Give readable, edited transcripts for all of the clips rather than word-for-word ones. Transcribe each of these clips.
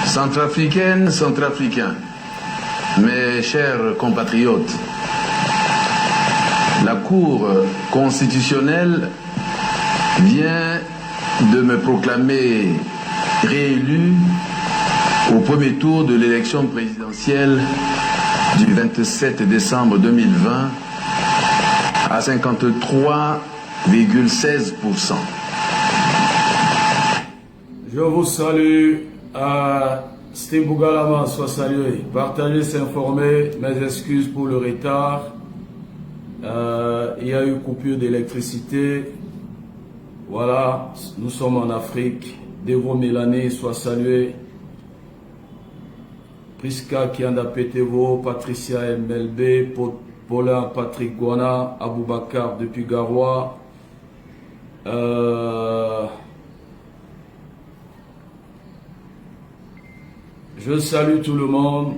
Centrafricaines, Centrafricains, mes chers compatriotes, la Cour constitutionnelle vient de me proclamer réélu au premier tour de l'élection présidentielle du 27 décembre 2020 à 53,16%. Je vous salue. Steve Bougalama, soit salué. Partagez, s'informer. Mes excuses pour le retard. Il y a eu coupure d'électricité. Voilà, nous sommes en Afrique. Devo Mélanie, soit salué. Priska Kianda Petevo, Patricia MLB, Paulin Patrick Guana, Aboubakar depuis Garoua. Je salue tout le monde.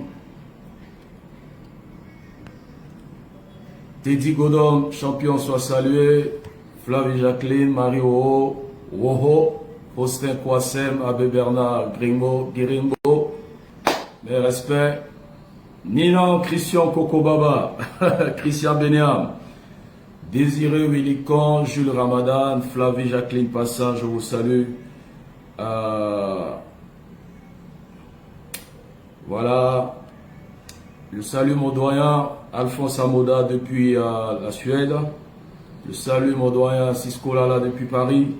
Teddy Godon, champion, soit salué. Flavie Jacqueline, Marie Oho, Woho, Faustin Kwasem, Abbé Bernard, Grimbo, Girimbo. Mes respects. Ninan, Christian Kokobaba, Christian Benéam, Désiré Willicon, Jules Ramadan, Flavie Jacqueline Passin, je vous salue. Voilà. Je salue mon doyen Alphonse Amoda depuis la Suède. Je salue mon doyen Cisco Lala depuis Paris.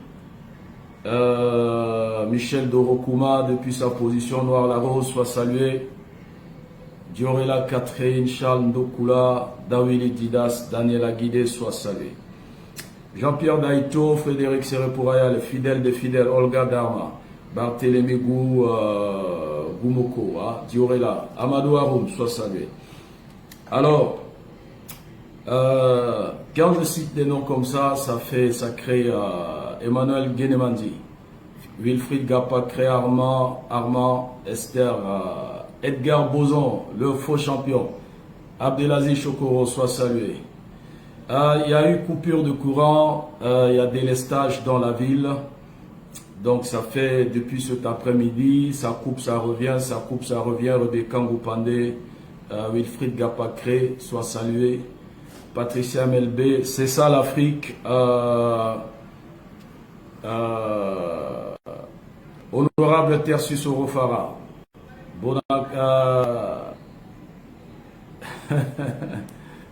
Michel Dorokuma depuis sa position Noir-la-Rose, soit salué. Diorela Catherine, Charles Ndokula, Dawili Didas, Daniel Aguidé, soit salué. Jean-Pierre Daito, Frédéric Serepouraya, le fidèle des fidèles, Olga Dharma, Barthélémy Goumoko, Diorela, Amadou Haroun, soit salué. Alors, quand je cite des noms comme ça, ça crée Emmanuel Guénemandi, Wilfried Gapa, crée Armand, Esther, Edgar Bozon, le faux champion, Abdelaziz Chokoro, soit salué. Il y a eu coupure de courant, il y a délestage dans la ville. Donc ça fait depuis cet après-midi, ça coupe, ça revient, ça coupe, ça revient. Rebecca Ngoupandé, Wilfried Gapacré, soit salué. Patricia Melbé, c'est ça l'Afrique. Honorable Tersus Orofara,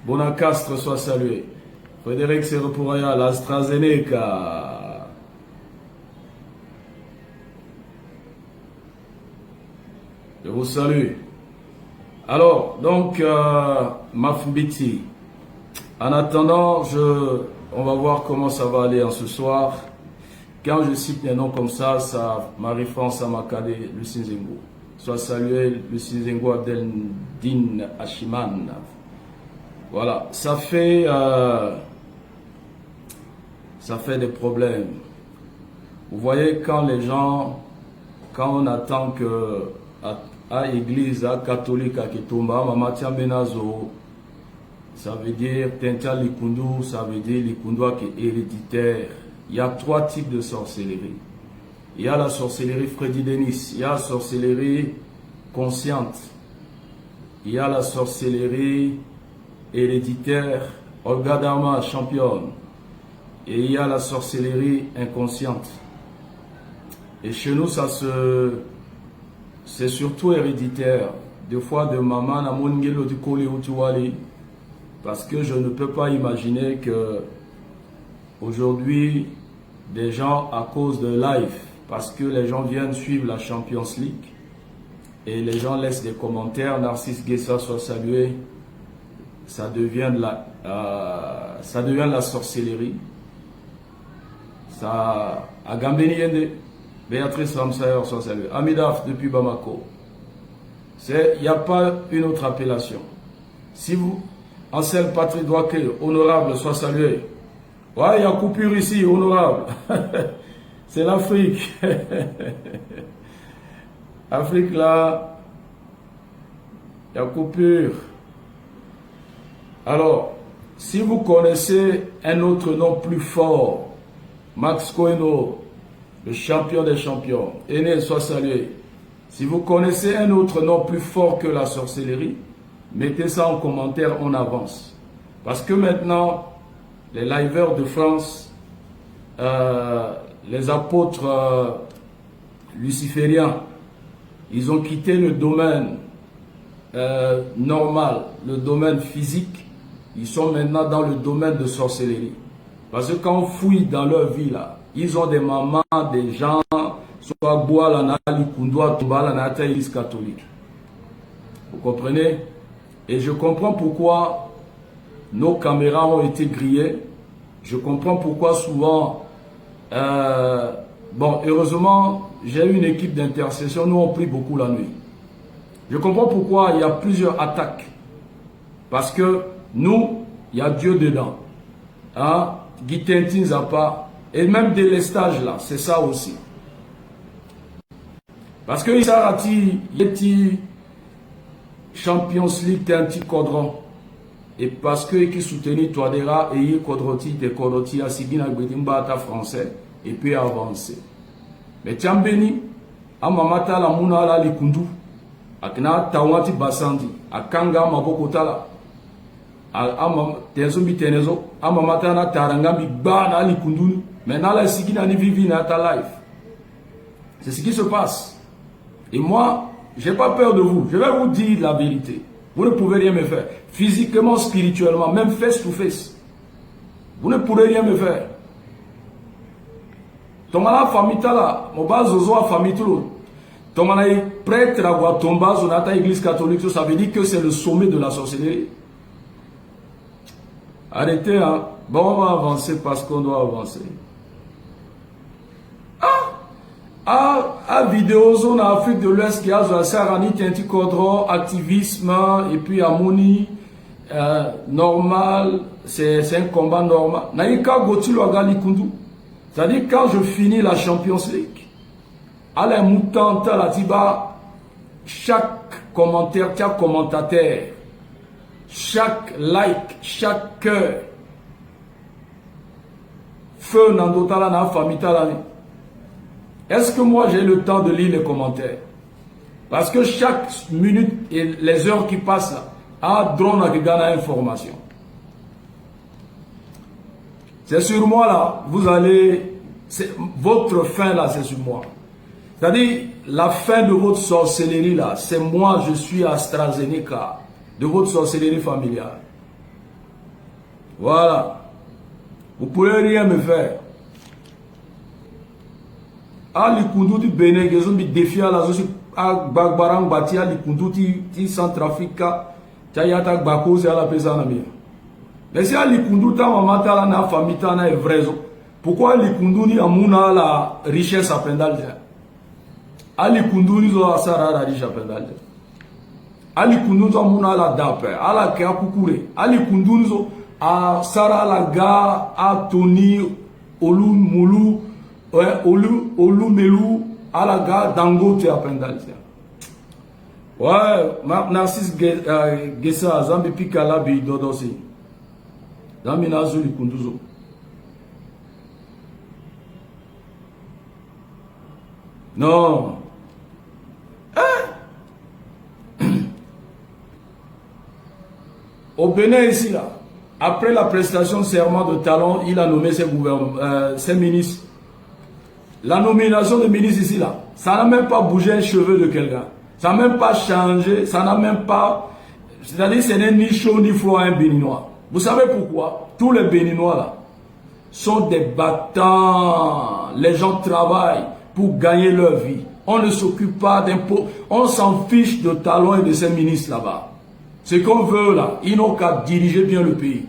Bonacastre, soit salué. Frédéric Serepouraya, l'AstraZeneca. Je vous salue. Alors, donc, Mafbiti. En attendant, on va voir comment ça va aller en ce soir. Quand je cite des noms comme ça, Marie-France Amakade, Lucien Zengo. Soit salué, Lucien Zengo Abdeldine Hachiman. Voilà, ça fait des problèmes. Vous voyez, quand on attend que à l'église, à catholique, à Kitomba, Mamatia Benazo, ça veut dire Tintia Likundu, ça veut dire Likundu qui est héréditaire. Il y a 3 types de sorcellerie. Il y a la sorcellerie Freddy Denis, il y a la sorcellerie consciente, il y a la sorcellerie héréditaire, Olga Dharma, championne, et il y a la sorcellerie inconsciente. Et chez nous, c'est surtout héréditaire. Des fois, de maman, na mongelo du koli utuwali, parce que je ne peux pas imaginer que aujourd'hui, des gens, à cause de live, parce que les gens viennent suivre la Champions League, et les gens laissent des commentaires, Narcisse Guessa soit salué, ça devient de la sorcellerie. Ça a Gambeni Yende, Béatrice Ramsayer soit saluée, Amidaf depuis Bamako. Il n'y a pas une autre appellation. Si vous, Ansel Patrick Douake, honorable, soit salué. Ouais, il y a coupure ici, honorable. C'est l'Afrique. Afrique là, il y a coupure. Alors, Si vous connaissez un autre nom plus fort, Max Coeno, le champion des champions, Aîné, soit salué. Si vous connaissez un autre nom plus fort que la sorcellerie, mettez ça en commentaire, on avance. Parce que maintenant, les liveurs de France, les apôtres lucifériens, ils ont quitté le domaine normal, le domaine physique. Ils sont maintenant dans le domaine de sorcellerie. Parce que quand on fouille dans leur vie, là, ils ont des mamans, des gens, soit bois la Kundwa, Tomba la église catholique. Vous comprenez? Et je comprends pourquoi nos caméras ont été grillées. Je comprends pourquoi souvent, bon, heureusement, j'ai une équipe d'intercession, nous on prie beaucoup la nuit. Je comprends pourquoi il y a plusieurs attaques. Parce que nous, il y a Dieu dedans. Hein? Guitentin Zappa, et même délestage là, c'est ça aussi. Parce que il y Champions League t'es un petit cordron. Et parce que qui soutenait Touadéra et il cordroti te cordroti à Sibina Gbetimba français et puis avancer. Mais tiens béni, à mamata la mouna la likundu, à kna tawati basandi, à kanga mabokotala, à tenzombi tenezo, à mamata na tarangambi ba na likundu, maintenant la Sibina ni vivi na ta life. C'est ce qui se passe. Et moi, j'ai pas peur de vous. Je vais vous dire la vérité. Vous ne pouvez rien me faire. Physiquement, spirituellement, même face to face. Vous ne pourrez rien me faire. Tomala famita la, moba zozo a famitulo. Tomala est prêtre à Guatomba, zonata église catholique, ça veut dire que c'est le sommet de la sorcellerie. Arrêtez, hein. Bon, on va avancer parce qu'on doit avancer. Vidéo zone Afrique de l'Ouest qui a Sarani Tinti Kodro, activisme et puis Amoni normal, c'est un combat normal. Naïka Gotilo Agali Kundu. C'est-à-dire quand je finis la Champions League, à la moutante la tiba, chaque commentaire, chaque commentateur, chaque like, chaque cœur, feu Nandotala na famita. Est-ce que moi j'ai le temps de lire les commentaires? Parce que chaque minute et les heures qui passent là, à drone à gagner information. C'est sur moi là, vous allez, votre fin là c'est sur moi. C'est-à-dire la fin de votre sorcellerie là, c'est moi, je suis AstraZeneca, de votre sorcellerie familiale. Voilà. Vous ne pouvez rien me faire. Ali kunduti Bénin, ils ont mis défi à la société. À Bagbarang Bati, Ali kunduti Centrafrica, Tayata Gbako, c'est à la pesana. Mais si Ali kunduti a mamata na famita na est vrai. Pourquoi Ali kunduti a mouna la richesse à Pendalja? Ali kunduti zo a sara la richesse à Pendalja. Ali kunduti a mouna la dape, a la kea kukure. Ali kunduti zo a sara la ga, a Tony, Olu Moulou. Olu Melou, Alaga, Dangote à Pendaltia. Ouais, Narcisse Gessa, Zambi Pikala, Bidodosi. Zambi Nazuli Kunduzo. Non. Au Bénin, ici, là, après la prestation de serment de talon, il a nommé ses ministres. La nomination de ministre ici, là, ça n'a même pas bougé un cheveu de quelqu'un. Ça n'a même pas changé, ça n'a même pas... C'est-à-dire ce n'est ni chaud ni froid un Béninois. Vous savez pourquoi? Tous les Béninois, là, sont des battants. Les gens travaillent pour gagner leur vie. On ne s'occupe pas d'impôts. On s'en fiche de Talon et de ses ministres là-bas. Ce qu'on veut, là, ils n'ont qu'à diriger bien le pays.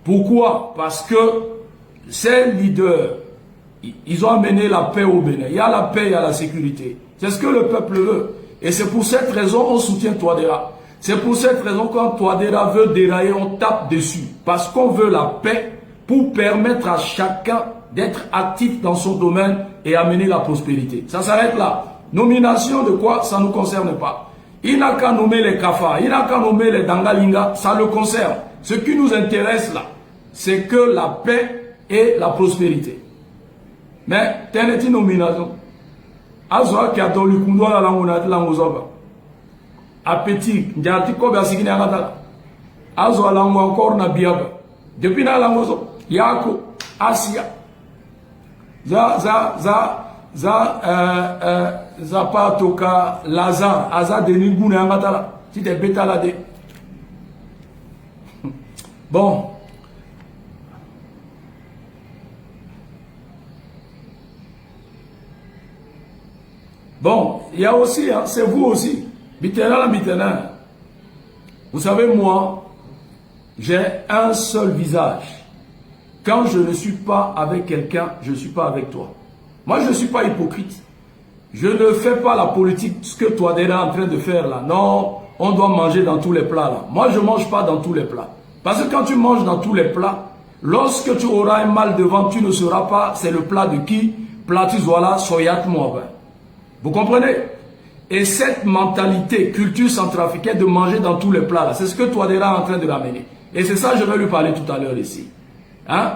Pourquoi? Parce que ces leaders... Ils ont amené la paix au Bénin. Il y a la paix, il y a la sécurité. C'est ce que le peuple veut. Et c'est pour cette raison qu'on soutient Touadéra. C'est pour cette raison quand Touadéra veut dérailler, on tape dessus. Parce qu'on veut la paix pour permettre à chacun d'être actif dans son domaine et amener la prospérité. Ça s'arrête là. Nomination de quoi? Ça ne nous concerne pas. Il n'a qu'à nommer les Kafa, il n'a qu'à nommer les Dangalinga, ça le concerne. Ce qui nous intéresse là, c'est que la paix et la prospérité. Mais, tenez une nomination. Azoa qui a dans le kundo la langue la mozoba. Appétit, njati ko ba sigine ngata. Azoa langue encore na biaba. Depuis na langue zo, yako Asia. Za pas toka Lazare, aza de ninguna ngata la. Si te beta la de. Bon. Bon, il y a aussi, hein, c'est vous aussi. Vous savez, moi, j'ai un seul visage. Quand je ne suis pas avec quelqu'un, je ne suis pas avec toi. Moi, je ne suis pas hypocrite. Je ne fais pas la politique, ce que toi déjà en train de faire là. Non, on doit manger dans tous les plats là. Moi, je ne mange pas dans tous les plats. Parce que quand tu manges dans tous les plats, lorsque tu auras un mal devant, tu ne sauras pas c'est le plat de qui. Platus voilà, soyat moi. Vous comprenez? Et cette mentalité, culture centrafricaine de manger dans tous les plats, c'est ce que toi déjà en train de ramener. Et c'est ça que je vais lui parler tout à l'heure ici. Hein?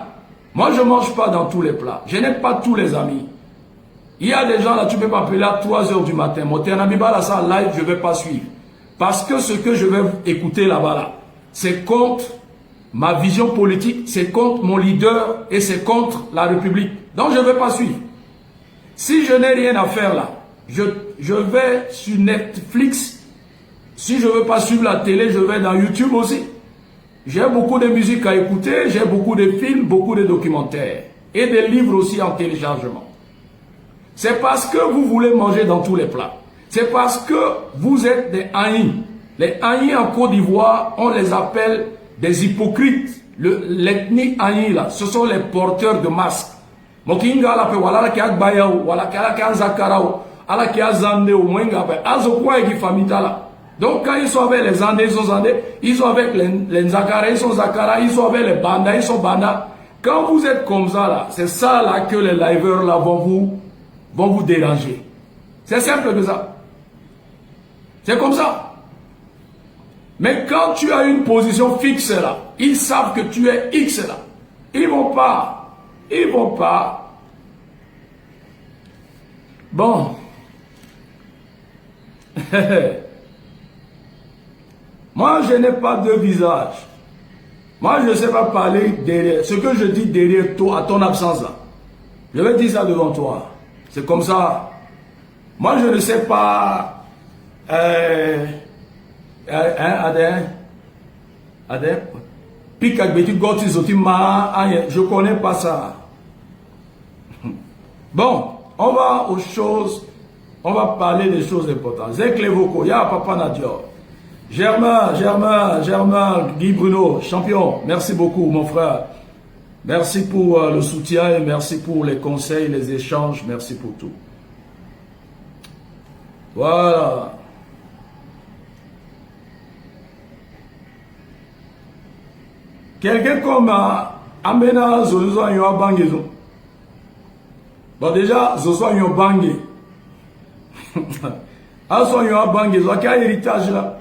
Moi, je ne mange pas dans tous les plats. Je n'ai pas tous les amis. Il y a des gens là, tu peux m'appeler à 3 h du matin. Mon Ternamiba, là, ça, live, je ne vais pas suivre. Parce que ce que je vais écouter là-bas, là, c'est contre ma vision politique, c'est contre mon leader et c'est contre la République. Donc, je ne vais pas suivre. Si je n'ai rien à faire là, je vais sur Netflix. Si je ne veux pas suivre la télé, je vais dans YouTube aussi. J'ai beaucoup de musique à écouter, j'ai beaucoup de films, beaucoup de documentaires. Et des livres aussi en téléchargement. C'est parce que vous voulez manger dans tous les plats. C'est parce que vous êtes des haïs. Les haïs en Côte d'Ivoire, on les appelle des hypocrites. L'ethnie haïs là, ce sont les porteurs de masques. Mokinga la pe wala ki agbayao, wala ki azakarao. Alors qu'il y a Zandé au moins, donc quand ils sont avec les Zandés, ils sont avec les Zakara, ils sont Zakara, ils sont avec les Banda, ils sont Banda. Quand vous êtes comme ça là, c'est ça là que les liveurs là vont vous déranger. C'est simple que ça. C'est comme ça. Mais quand tu as une position fixe là, ils savent que tu es X là. Ils vont pas. Bon. Moi, je n'ai pas de visage. Moi, je ne sais pas parler derrière. Ce que je dis derrière toi, à ton absence là, je vais dire ça devant toi. C'est comme ça. Moi, je ne sais pas. Je ne connais pas ça. Bon, on va aux choses. On va parler des choses importantes. Zek Levoko, ya Papa Nadior. Germain, Guy Bruno, champion. Merci beaucoup, mon frère. Merci pour le soutien et merci pour les conseils, les échanges. Merci pour tout. Voilà. Quelqu'un comme Amena Zozo Yo Bangezo. Bon, déjà, Zozo Yo Bangé. Asoyo bangi zo ka héritage là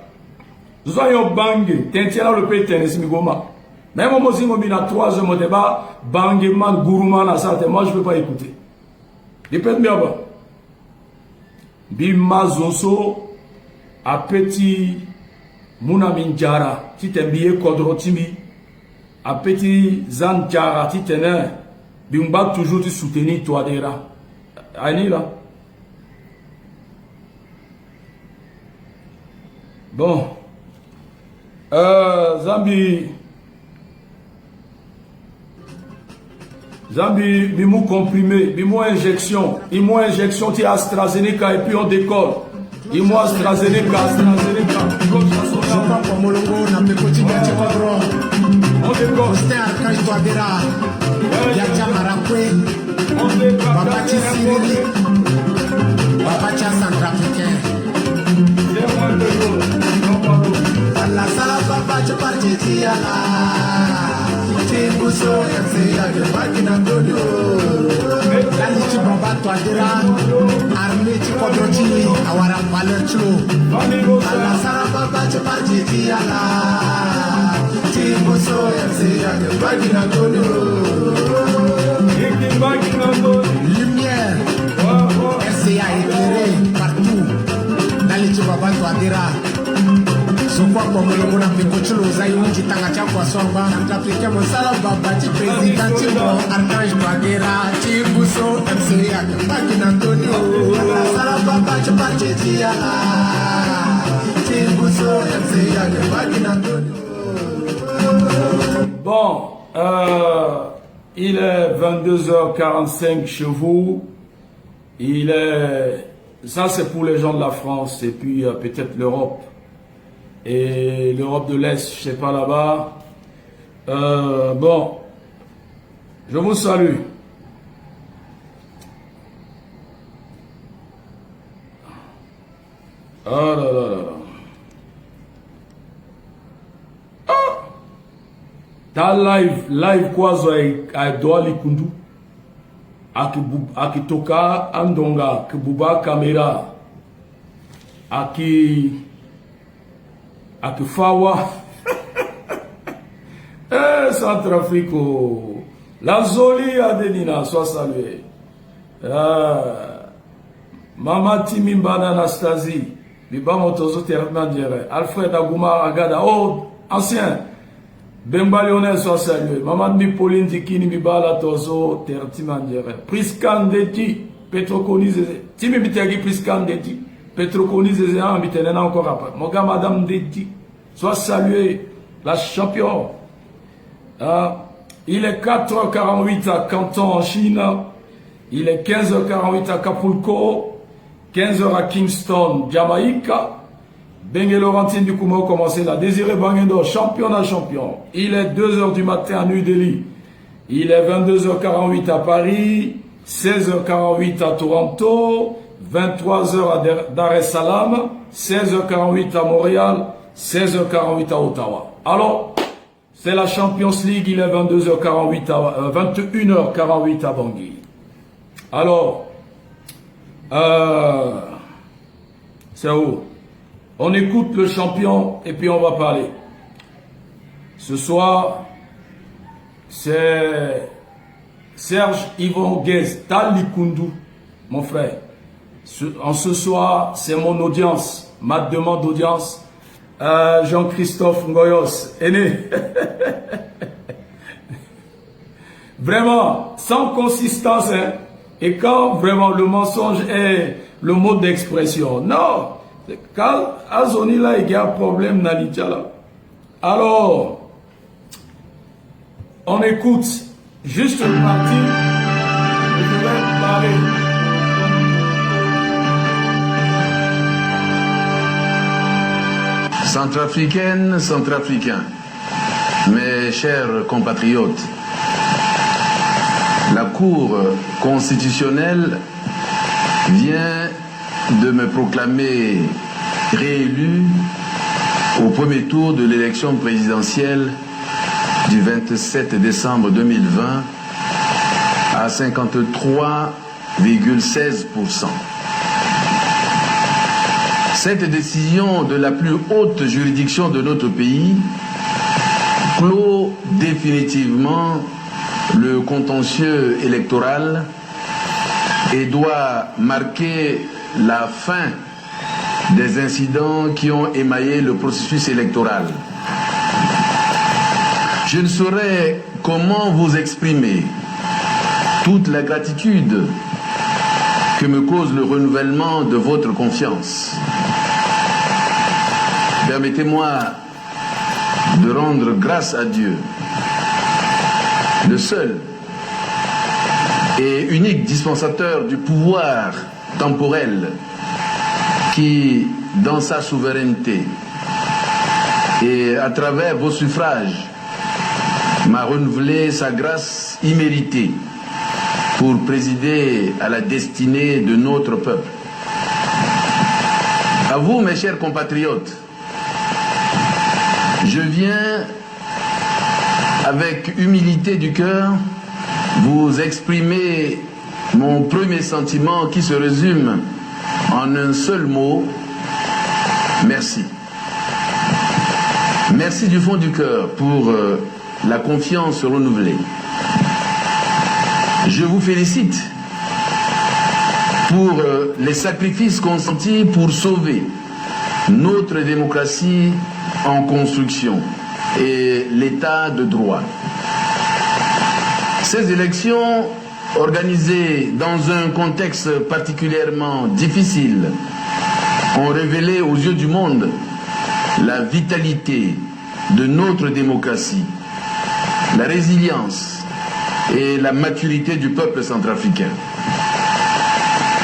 zoyo bangi tentiela le pe tennis mi goma même moi aussi moi bina 3 heures mon débat bangi man gourouman na ça moi je peux pas écouter répète bien ba bima zonso a petit muna minjara ti tembié kodro timi a petit zanjara ti tener bimba toujours te soutenir toi dera ani là. Bon, Zambi, bimou comprimé, bimou injection, imo injection, ti AstraZeneca et puis on décolle. Imo AstraZeneca. On décolle. La sala bacha partiti ala Timbuso ya de makina dodo Lali ti baba to adira arme ti kodroti awara paletro La sala bacha partiti ala Timboso, RCA, lumière, RCA éclairée partout. Dans les Tchibaba Touadéra. Sokwa kwa mwelo na pikochulo zayunji tanga chakwa somba Afrika mosala baba chi president chimo Archange Touadéra Chimbuso MCA Baki Antonio Sala baba chupachetia Chimbuso MCA Baki Antonio. Bon, il est 22h45 chez vous. Il est... Ça c'est pour les gens de la France et puis peut-être l'Europe. Et l'Europe de l'Est, je sais pas là-bas. Bon, je vous salue. Ah là là là là. Ah! Ta live kwazo ay doali kundu. Akitoka andonga kibuba kamera. Akifawa Centrafrique la Zoli Adenina soit salué. Mama Timimbana Anastasie Biba Motozo Termandiere Alfred Aguma Agada oh ancien Bemba Lionel soit salué. Maman Mi Pauline Dikini Bibala Tozo Tertimandiere Priscan Deti Petroconise Timi Bitagi Priscan Deti Petroconise Ambitenena encore après. Mon gars Madame Deti soit salué, la champion. Il est 4h48 à Canton en Chine. Il est 15h48 à Acapulco. 15h à Kingston, Jamaïque. Bengue Laurentine du Koumo commencé là. Désiré Bangendo, champion. Il est 2h du matin à New Delhi. Il est 22h48 à Paris. 16h48 à Toronto. 23h à Dar es Salaam. 16h48 à Montréal. 16h48 à Ottawa. Alors, c'est la Champions League, il est 21h48 à Bangui. Alors, c'est où? On écoute le champion et puis on va parler. Ce soir, c'est Serge Yvon Guez, Talikundu, mon frère. En ce soir, c'est mon audience, ma demande d'audience. Jean-Christophe Ngoyos, aîné. Vraiment, sans consistance, hein. Et quand vraiment le mensonge est le mode d'expression. Non, quand Azoni là, il y a un problème dans l'Itala. Alors, on écoute juste une partie. Je vais parler. Centrafricaines, Centrafricains, mes chers compatriotes, la Cour constitutionnelle vient de me proclamer réélu au premier tour de l'élection présidentielle du 27 décembre 2020 à 53,16%. Cette décision de la plus haute juridiction de notre pays clôt définitivement le contentieux électoral et doit marquer la fin des incidents qui ont émaillé le processus électoral. Je ne saurais comment vous exprimer toute la gratitude que me cause le renouvellement de votre confiance. Permettez-moi de rendre grâce à Dieu, le seul et unique dispensateur du pouvoir temporel qui, dans sa souveraineté et à travers vos suffrages, m'a renouvelé sa grâce imméritée pour présider à la destinée de notre peuple. À vous, mes chers compatriotes, je viens avec humilité du cœur vous exprimer mon premier sentiment qui se résume en un seul mot: merci. Merci du fond du cœur pour la confiance renouvelée. Je vous félicite pour les sacrifices consentis pour sauver notre démocratie en construction et l'état de droit. Ces élections, organisées dans un contexte particulièrement difficile, ont révélé aux yeux du monde la vitalité de notre démocratie, la résilience et la maturité du peuple centrafricain.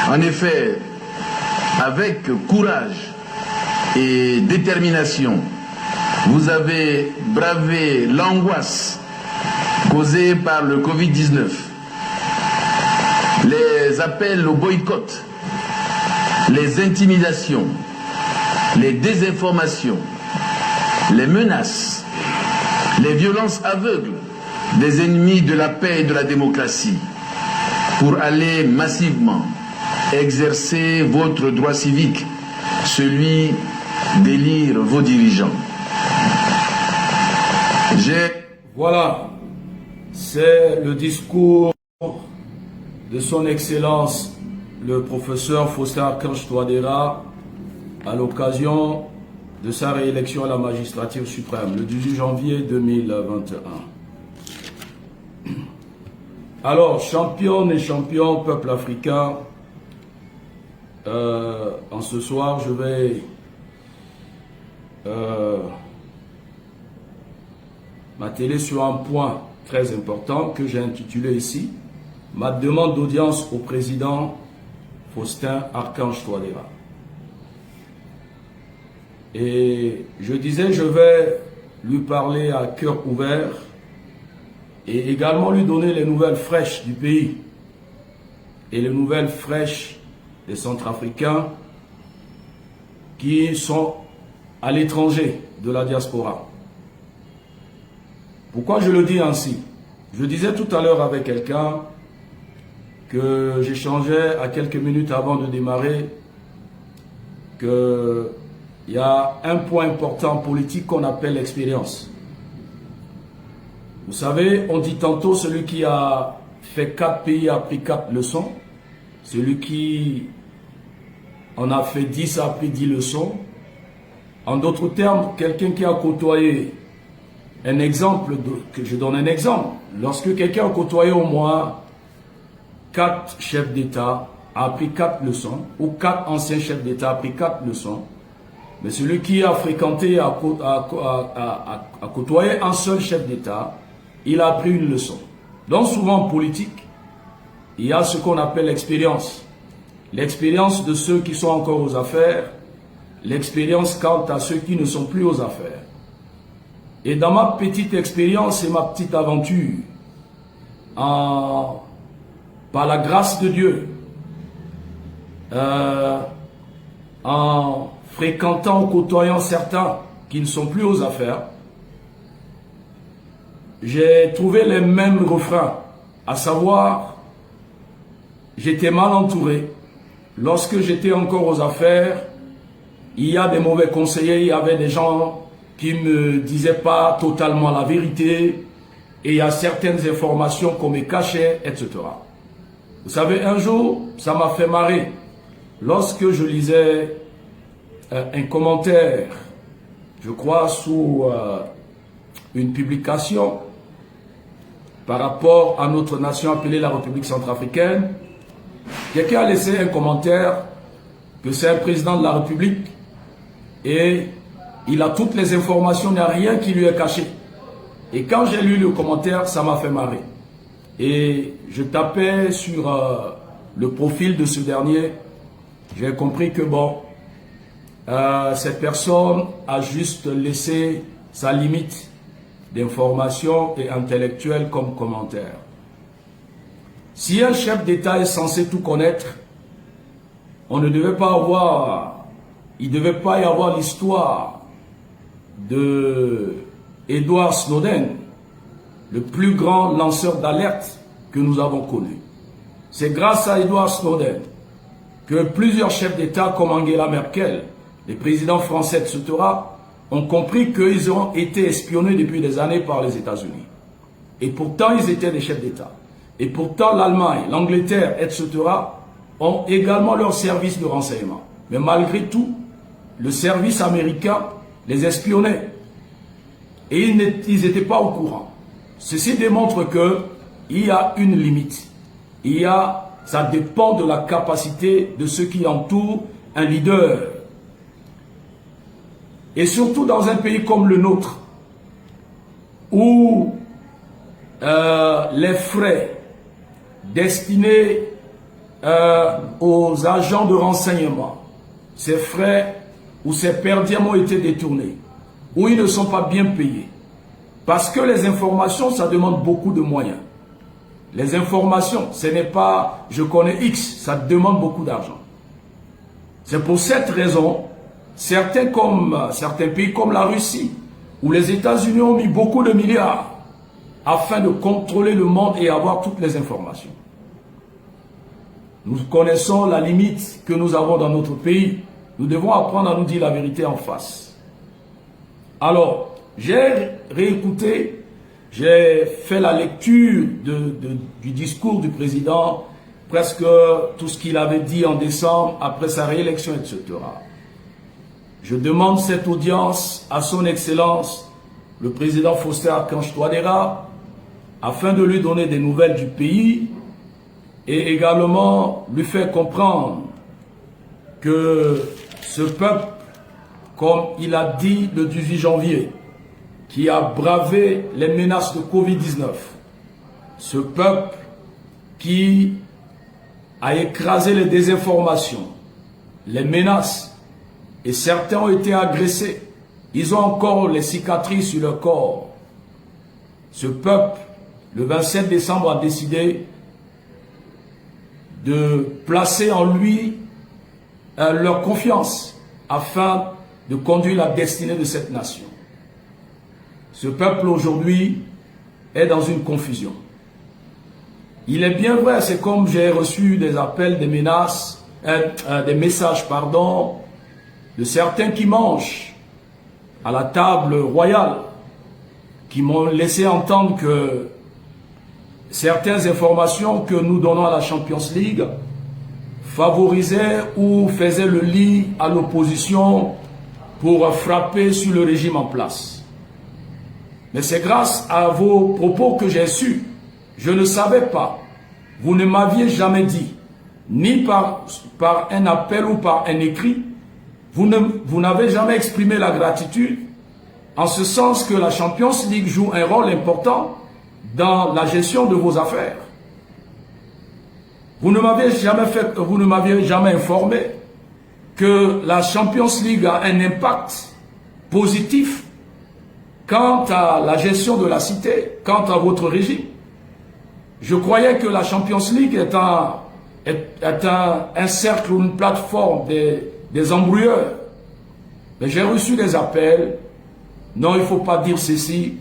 En effet, avec courage et détermination, vous avez bravé l'angoisse causée par le Covid-19, les appels au boycott, les intimidations, les désinformations, les menaces, les violences aveugles des ennemis de la paix et de la démocratie, pour aller massivement exercer votre droit civique, celui d'élire vos dirigeants. Voilà, c'est le discours de son Excellence le professeur Faustin Archange Touadéra à l'occasion de sa réélection à la magistrature suprême le 18 janvier 2021. Alors, championnes et champions, peuple africain, en ce soir, je vais m'atteler sur un point très important que j'ai intitulé ici « Ma demande d'audience au président Faustin Archange Touadéra ». Et je disais, je vais lui parler à cœur ouvert et également lui donner les nouvelles fraîches du pays et les nouvelles fraîches des Centrafricains qui sont à l'étranger de la diaspora. Pourquoi je le dis ainsi? Je disais tout à l'heure avec quelqu'un que j'échangeais à quelques minutes avant de démarrer qu'il y a un point important politique qu'on appelle l'expérience. Vous savez, on dit tantôt celui qui a fait 4 pays a appris 4 leçons. Celui qui en a fait 10 a appris 10 leçons. En d'autres termes, quelqu'un qui a côtoyé un exemple, que je donne un exemple. Lorsque quelqu'un a côtoyé au moins 4 chefs d'État, a appris 4 leçons, ou 4 anciens chefs d'État a appris 4 leçons, mais celui qui a fréquenté, a côtoyé un seul chef d'État, il a appris une leçon. Donc souvent en politique, il y a ce qu'on appelle l'expérience. L'expérience de ceux qui sont encore aux affaires, l'expérience quant à ceux qui ne sont plus aux affaires. Et dans ma petite expérience et ma petite aventure, par la grâce de Dieu, en fréquentant ou côtoyant certains qui ne sont plus aux affaires, j'ai trouvé les mêmes refrains, à savoir, j'étais mal entouré. Lorsque j'étais encore aux affaires, il y a des mauvais conseillers, il y avait des gens qui ne me disaient pas totalement la vérité, et il y a certaines informations qu'on me cachait, etc. Vous savez, un jour, ça m'a fait marrer. Lorsque je lisais un commentaire, je crois sous une publication par rapport à notre nation appelée la République centrafricaine, quelqu'un a laissé un commentaire que c'est un président de la République et il a toutes les informations, il n'y a rien qui lui est caché. Et quand j'ai lu le commentaire, ça m'a fait marrer. Et je tapais sur le profil de ce dernier, j'ai compris que bon, cette personne a juste laissé sa limite d'information et intellectuelle comme commentaire. Si un chef d'État est censé tout connaître, on ne devait pas avoir, il ne devait pas y avoir l'histoire de Edward Snowden, le plus grand lanceur d'alerte que nous avons connu. C'est grâce à Edward Snowden que plusieurs chefs d'État comme Angela Merkel, les présidents français, etc., ont compris qu'ils ont été espionnés depuis des années par les États-Unis. Et pourtant, ils étaient des chefs d'État. Et pourtant, l'Allemagne, l'Angleterre, etc. ont également leur service de renseignement. Mais malgré tout, le service américain les espionnait. Et ils n'étaient pas au courant. Ceci démontre qu'il y a une limite. Ça dépend de la capacité de ceux qui entourent un leader. Et surtout dans un pays comme le nôtre, où les frais destinés aux agents de renseignement, ces frais ou ces perdièmes ont été détournés, où ils ne sont pas bien payés. Parce que les informations, ça demande beaucoup de moyens. Les informations, ce n'est pas je connais X, ça demande beaucoup d'argent. C'est pour cette raison, certains pays comme la Russie, où les États-Unis ont mis beaucoup de milliards afin de contrôler le monde et avoir toutes les informations. Nous connaissons la limite que nous avons dans notre pays. Nous devons apprendre à nous dire la vérité en face. Alors, j'ai réécouté, j'ai fait la lecture du discours du président, presque tout ce qu'il avait dit en décembre, après sa réélection, etc. Je demande cette audience à son Excellence, le président Faustin Archange Touadéra, afin de lui donner des nouvelles du pays et également lui faire comprendre que ce peuple, comme il a dit le 18 janvier, qui a bravé les menaces de Covid-19, ce peuple qui a écrasé les désinformations, les menaces, et certains ont été agressés, ils ont encore les cicatrices sur leur corps. Ce peuple, le 27 décembre, a décidé de placer en lui leur confiance afin de conduire la destinée de cette nation. Ce peuple aujourd'hui est dans une confusion. Il est bien vrai, c'est comme j'ai reçu des appels, des menaces, des messages, de certains qui mangent à la table royale, qui m'ont laissé entendre que certaines informations que nous donnons à la Champions League favorisaient ou faisaient le lit à l'opposition pour frapper sur le régime en place. Mais c'est grâce à vos propos que j'ai su. Je ne savais pas. Vous ne m'aviez jamais dit, ni par un appel ou par un écrit, vous n'avez jamais exprimé la gratitude, en ce sens que la Champions League joue un rôle important dans la gestion de vos affaires. Vous ne m'aviez jamais informé que la Champions League a un impact positif quant à la gestion de la cité, quant à votre régime. Je croyais que la Champions League est un cercle ou une plateforme des embrouilleurs. Mais j'ai reçu des appels. Non, il ne faut pas dire ceci,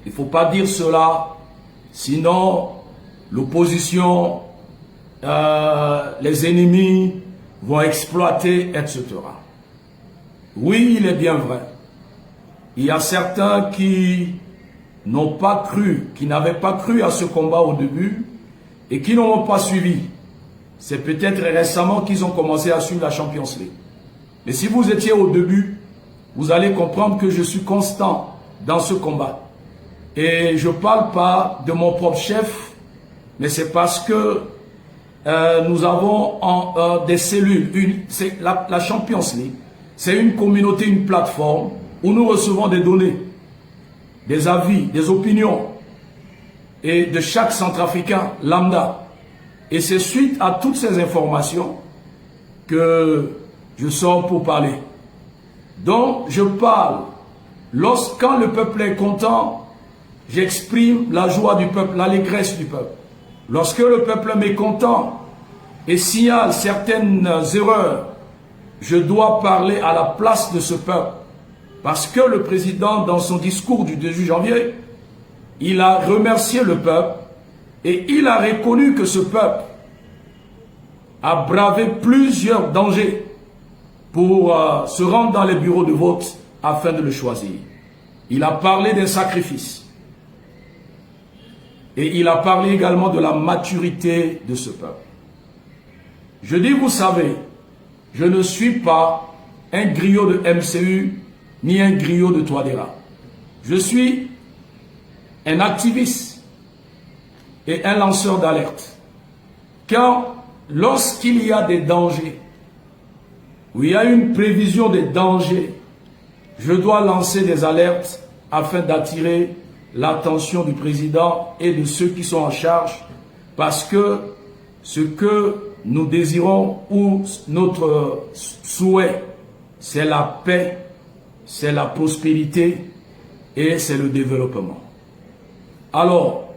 il ne faut pas dire cela, sinon l'opposition, les ennemis vont exploiter, etc. Oui, il est bien vrai. Il y a certains qui n'ont pas cru, qui n'avaient pas cru à ce combat au début et qui n'ont pas suivi. C'est peut-être récemment qu'ils ont commencé à suivre la Champions League. Mais si vous étiez au début, vous allez comprendre que je suis constant dans ce combat. Et je ne parle pas de mon propre chef, mais c'est parce que nous avons des cellules. La Champions League, c'est une communauté, une plateforme où nous recevons des données, des avis, des opinions et de chaque centrafricain lambda. Et c'est suite à toutes ces informations que je sors pour parler. Donc, je parle. Quand le peuple est content, j'exprime la joie du peuple, l'allégresse du peuple. Lorsque le peuple est mécontent et signale certaines erreurs, je dois parler à la place de ce peuple. Parce que le président, dans son discours du 18 janvier, il a remercié le peuple et il a reconnu que ce peuple a bravé plusieurs dangers pour se rendre dans les bureaux de vote afin de le choisir. Il a parlé d'un sacrifice. Et il a parlé également de la maturité de ce peuple. Je dis, vous savez, je ne suis pas un griot de MCU ni un griot de Touadéra. Je suis un activiste et un lanceur d'alerte. Car lorsqu'il y a des dangers, où il y a une prévision des dangers, je dois lancer des alertes afin d'attirer l'attention du président et de ceux qui sont en charge, parce que ce que nous désirons ou notre souhait, c'est la paix, c'est la prospérité et c'est le développement. Alors,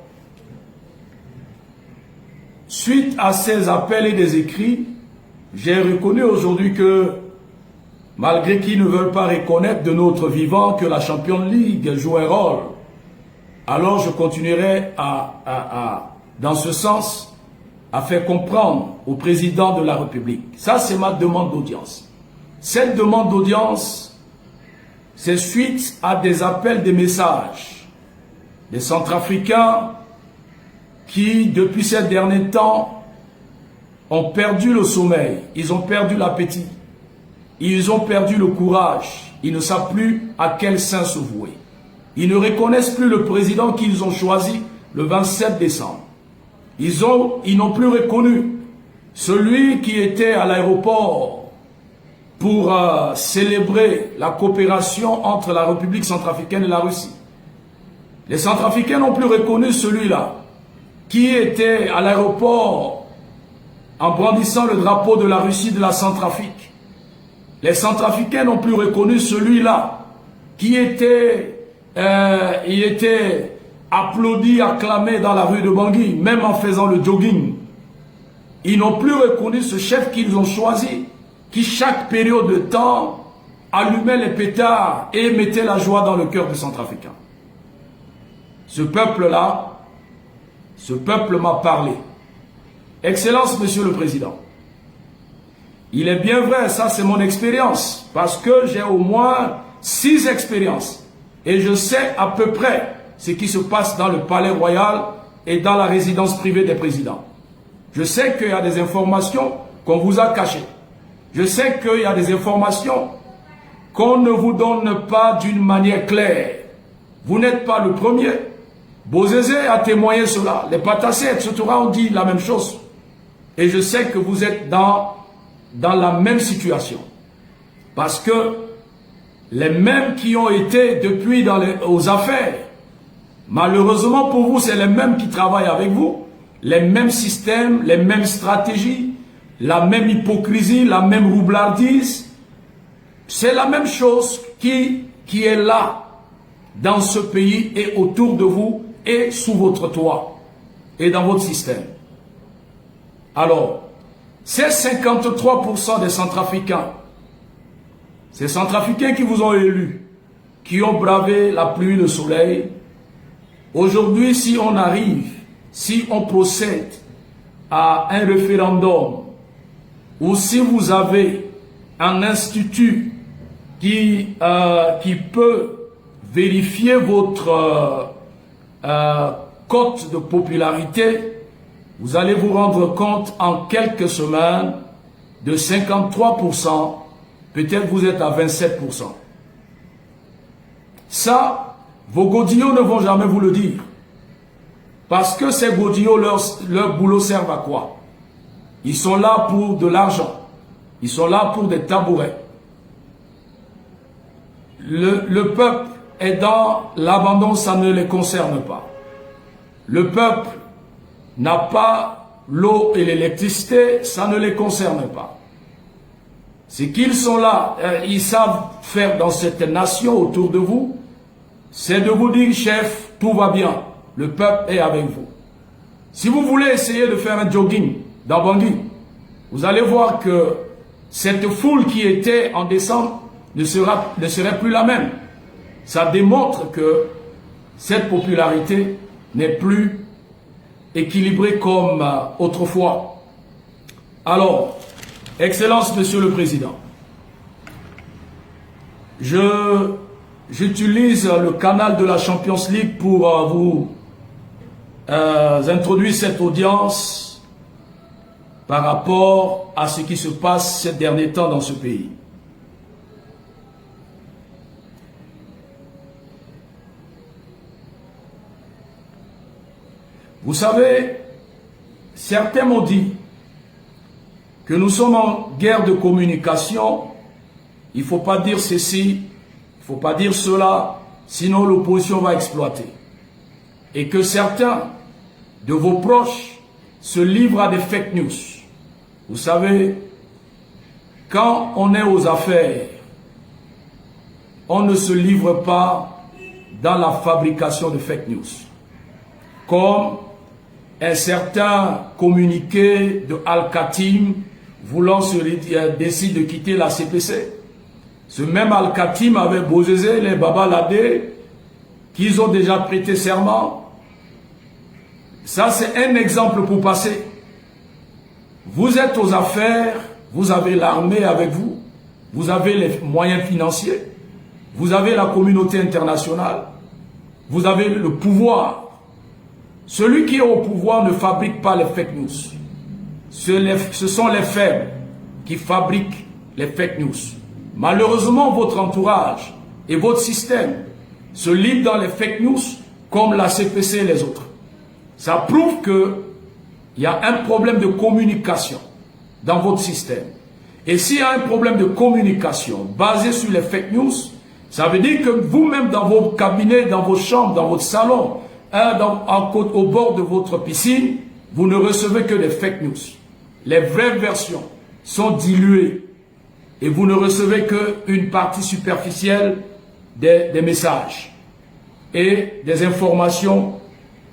suite à ces appels et des écrits, j'ai reconnu aujourd'hui que, malgré qu'ils ne veulent pas reconnaître de notre vivant que la Champions League joue un rôle, alors je continuerai dans ce sens, à faire comprendre au président de la République. Ça, c'est ma demande d'audience. Cette demande d'audience, c'est suite à des appels, des messages des Centrafricains qui, depuis ces derniers temps, ont perdu le sommeil, ils ont perdu l'appétit, ils ont perdu le courage, ils ne savent plus à quel sein se vouer. Ils ne reconnaissent plus le président qu'ils ont choisi le 27 décembre. Ils n'ont plus reconnu celui qui était à l'aéroport pour célébrer la coopération entre la République centrafricaine et la Russie. Les Centrafricains n'ont plus reconnu celui-là qui était à l'aéroport en brandissant le drapeau de la Russie de la Centrafrique. Les Centrafricains n'ont plus reconnu celui-là qui était applaudi, acclamé dans la rue de Bangui, même en faisant le jogging. Ils n'ont plus reconnu ce chef qu'ils ont choisi, qui chaque période de temps allumait les pétards et mettait la joie dans le cœur des Centrafricains. Ce peuple-là, ce peuple m'a parlé. Excellence, Monsieur le Président, il est bien vrai, ça c'est mon expérience, parce que j'ai au moins 6 expériences, et je sais à peu près ce qui se passe dans le palais royal et dans la résidence privée des présidents. Je sais qu'il y a des informations qu'on vous a cachées. Je sais qu'il y a des informations qu'on ne vous donne pas d'une manière claire. Vous n'êtes pas le premier. Bozézé a témoigné cela. Les Patassés, etc. ont dit la même chose. Et je sais que vous êtes dans la même situation. Parce que les mêmes qui ont été depuis aux affaires, malheureusement pour vous, c'est les mêmes qui travaillent avec vous, les mêmes systèmes, les mêmes stratégies, la même hypocrisie, la même roublardise. C'est la même chose qui est là, dans ce pays et autour de vous et sous votre toit et dans votre système. Alors, ces 53% des Centrafricains, ces Centrafricains qui vous ont élus, qui ont bravé la pluie, le soleil, aujourd'hui, si on arrive, si on procède à un référendum, ou si vous avez un institut qui peut vérifier votre cote de popularité, vous allez vous rendre compte en quelques semaines de 53%, peut-être vous êtes à 27%. Ça, vos godillots ne vont jamais vous le dire. Parce que ces godillots, leur boulot servent à quoi? Ils sont là pour de l'argent. Ils sont là pour des tabourets. Le peuple est dans l'abandon, ça ne les concerne pas. Le peuple n'a pas l'eau et l'électricité, ça ne les concerne pas. Ce qu'ils sont là, ils savent faire dans cette nation autour de vous, c'est de vous dire, chef, tout va bien, le peuple est avec vous. Si vous voulez essayer de faire un jogging dans Bangui, vous allez voir que cette foule qui était en décembre ne serait plus la même. Ça démontre que cette popularité n'est plus équilibrée comme autrefois. Alors, Excellence, Monsieur le Président, j'utilise le canal de la Champions League pour vous introduire cette audience par rapport à ce qui se passe ces derniers temps dans ce pays. Vous savez, certains m'ont dit que nous sommes en guerre de communication. Il ne faut pas dire ceci, il ne faut pas dire cela, sinon l'opposition va exploiter. Et que certains de vos proches se livrent à des fake news. Vous savez, quand on est aux affaires, on ne se livre pas dans la fabrication de fake news. Comme un certain communiqué de Al-Khatim voulant décide de quitter la CPC. Ce même Al-Khatim avait Bozézé, les Baba Ladé, qu'ils ont déjà prêté serment. Ça, c'est un exemple pour passer. Vous êtes aux affaires, vous avez l'armée avec vous, vous avez les moyens financiers, vous avez la communauté internationale, vous avez le pouvoir. Celui qui est au pouvoir ne fabrique pas les fake news. Ce sont les faibles qui fabriquent les fake news. Malheureusement, votre entourage et votre système se livrent dans les fake news comme la CPC et les autres. Ça prouve qu'il y a un problème de communication dans votre système. Et s'il y a un problème de communication basé sur les fake news, ça veut dire que vous-même dans vos cabinets, dans vos chambres, dans votre salon, au bord de votre piscine, vous ne recevez que des fake news. Les vraies versions sont diluées et vous ne recevez qu'une partie superficielle des messages et des informations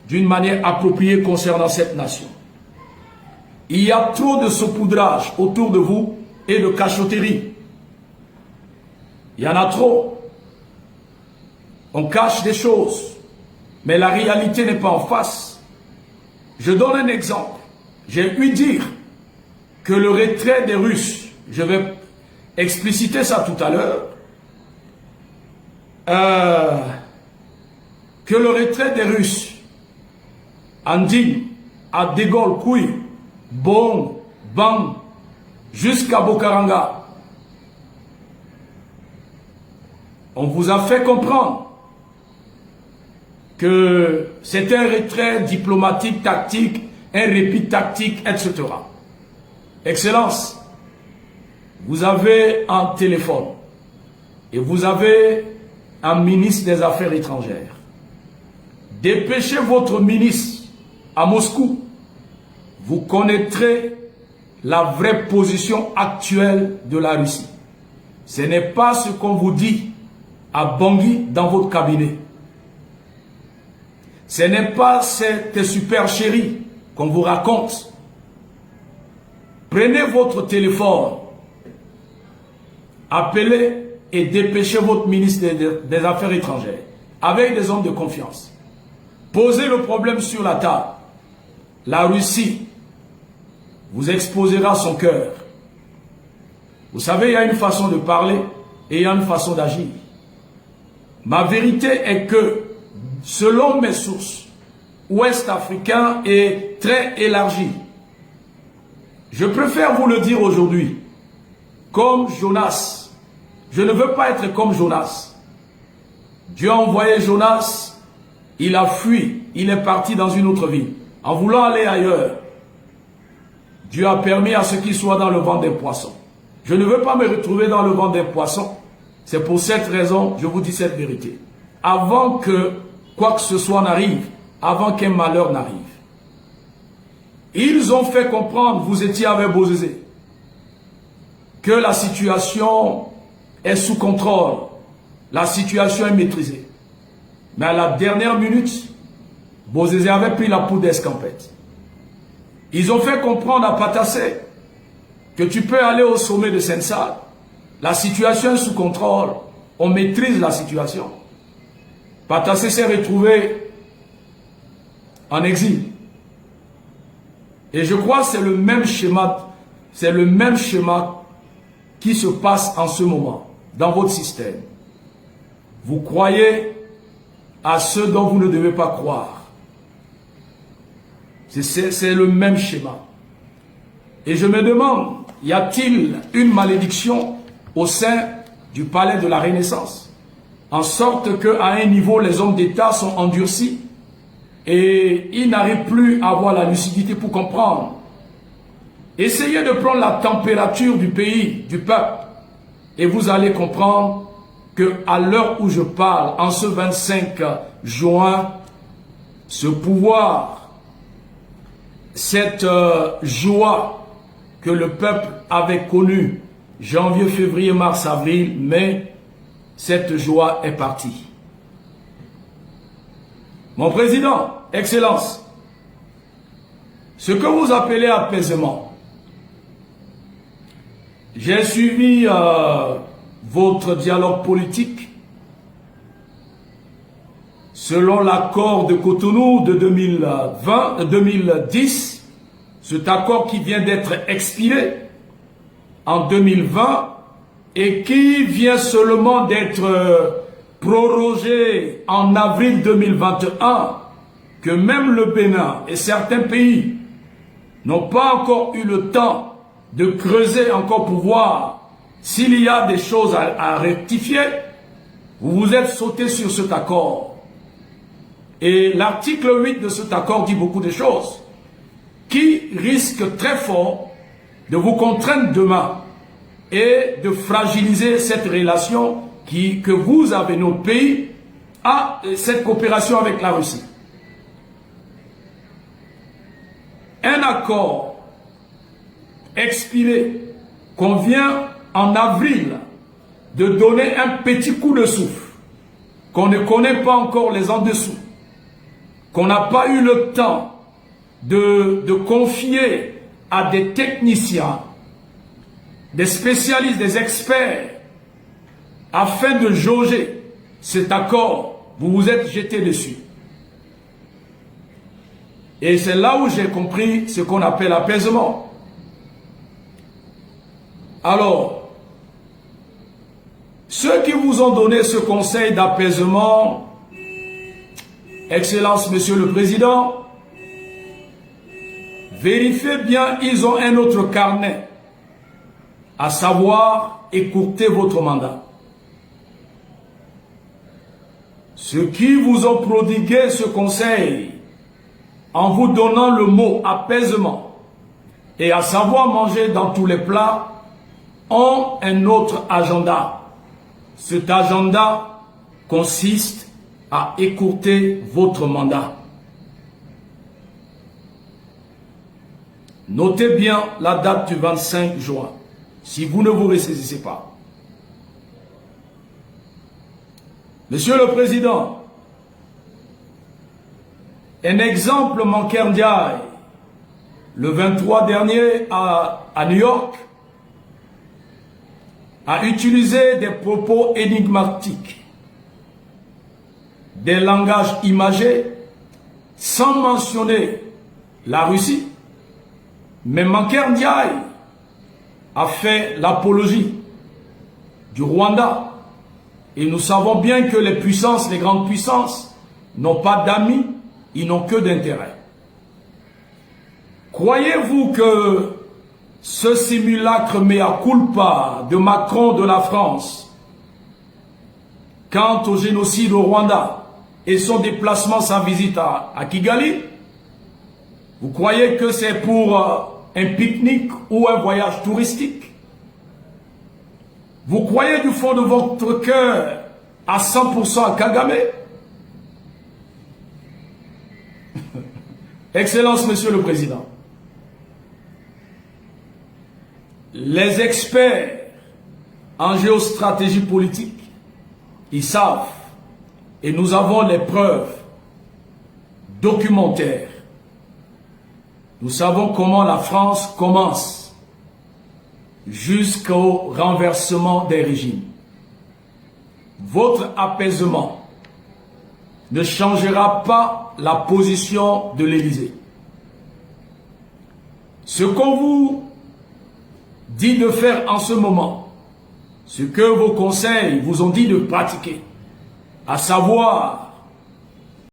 d'une manière appropriée concernant cette nation. Il y a trop de saupoudrage autour de vous et de cachotterie. Il y en a trop. On cache des choses. Mais la réalité n'est pas en face. Je donne un exemple. J'ai ouï dire que le retrait des Russes, je vais expliciter ça tout à l'heure, que le retrait des Russes, Andine, à De Gaulle, Kouy, Bon, Bang, jusqu'à Bokaranga, on vous a fait comprendre que c'est un retrait diplomatique, tactique, un répit tactique, etc. Excellence, vous avez un téléphone et vous avez un ministre des Affaires étrangères. Dépêchez votre ministre à Moscou. Vous connaîtrez la vraie position actuelle de la Russie. Ce n'est pas ce qu'on vous dit à Bangui dans votre cabinet. Ce n'est pas cette super chérie qu'on vous raconte. Prenez votre téléphone, appelez et dépêchez votre ministre des Affaires étrangères avec des hommes de confiance. Posez le problème sur la table. La Russie vous exposera son cœur. Vous savez, il y a une façon de parler et il y a une façon d'agir. Ma vérité est que, selon mes sources, Ouest africain est très élargi. Je préfère vous le dire aujourd'hui, comme Jonas. Je ne veux pas être comme Jonas. Dieu a envoyé Jonas, il a fui, il est parti dans une autre ville. En voulant aller ailleurs, Dieu a permis à ce qu'il soit dans le ventre des poissons. Je ne veux pas me retrouver dans le ventre des poissons. C'est pour cette raison, je vous dis cette vérité. Avant que quoi que ce soit n'arrive, avant qu'un malheur n'arrive. Ils ont fait comprendre, vous étiez avec Bozézé, que la situation est sous contrôle, la situation est maîtrisée. Mais à la dernière minute, Bozézé avait pris la poudre d'escampette. Ils ont fait comprendre à Patassé que tu peux aller au sommet de Sensal, la situation est sous contrôle, on maîtrise la situation. Patassé s'est retrouvé en exil. Et je crois que c'est le même schéma qui se passe en ce moment, dans votre système. vous croyez à ceux dont vous ne devez pas croire. C'est le même schéma. Et je me demande, y a-t-il une malédiction au sein du palais de la Renaissance, en sorte qu'à un niveau, les hommes d'État sont endurcis et ils n'arrivent plus à avoir la lucidité pour comprendre. Essayez de prendre la température du pays, du peuple, et vous allez comprendre qu'à l'heure où je parle, en ce 25 juin, ce pouvoir, cette joie que le peuple avait connue, janvier, février, mars, avril, mai, cette joie est partie. Mon président, Excellence, ce que vous appelez apaisement, j'ai suivi votre dialogue politique selon l'accord de Cotonou de 2010, cet accord qui vient d'être expiré en 2020 et qui vient seulement d'être prorogé en avril 2021, que même le Bénin et certains pays n'ont pas encore eu le temps de creuser encore pour voir s'il y a des choses à rectifier. Vous vous êtes sauté sur cet accord. Et l'article 8 de cet accord dit beaucoup de choses qui risquent très fort de vous contraindre demain et de fragiliser cette relation que vous avez, notre pays, à cette coopération avec la Russie. Un accord expiré qu'on vient en avril de donner un petit coup de souffle, qu'on ne connaît pas encore les en dessous, qu'on n'a pas eu le temps de confier à des techniciens, des spécialistes, des experts, afin de jauger cet accord, vous vous êtes jeté dessus. Et c'est là où j'ai compris ce qu'on appelle apaisement. Alors, ceux qui vous ont donné ce conseil d'apaisement, Excellence, Monsieur le Président, vérifiez bien, ils ont un autre carnet, à savoir écourter votre mandat. Ceux qui vous ont prodigué ce conseil en vous donnant le mot apaisement et à savoir manger dans tous les plats ont un autre agenda. Cet agenda consiste à écourter votre mandat. Notez bien la date du 25 juin, si vous ne vous ressaisissez pas. Monsieur le Président, un exemple, Mankeur Ndiaye, le 23 dernier à New York, a utilisé des propos énigmatiques, des langages imagés, sans mentionner la Russie. Mais Mankeur Ndiaye a fait l'apologie du Rwanda. Et nous savons bien que les puissances, les grandes puissances, n'ont pas d'amis, ils n'ont que d'intérêt. Croyez-vous que ce simulacre mea culpa de Macron de la France quant au génocide au Rwanda et son déplacement, sa visite à Kigali, vous croyez que c'est pour un pique-nique ou un voyage touristique? Vous croyez du fond de votre cœur à 100% à Kagame? Excellence, Monsieur le Président. Les experts en géostratégie politique, ils savent, et nous avons les preuves documentaires. Nous savons comment la France commence jusqu'au renversement des régimes. Votre apaisement ne changera pas la position de l'Élysée. Ce qu'on vous dit de faire en ce moment, ce que vos conseils vous ont dit de pratiquer, à savoir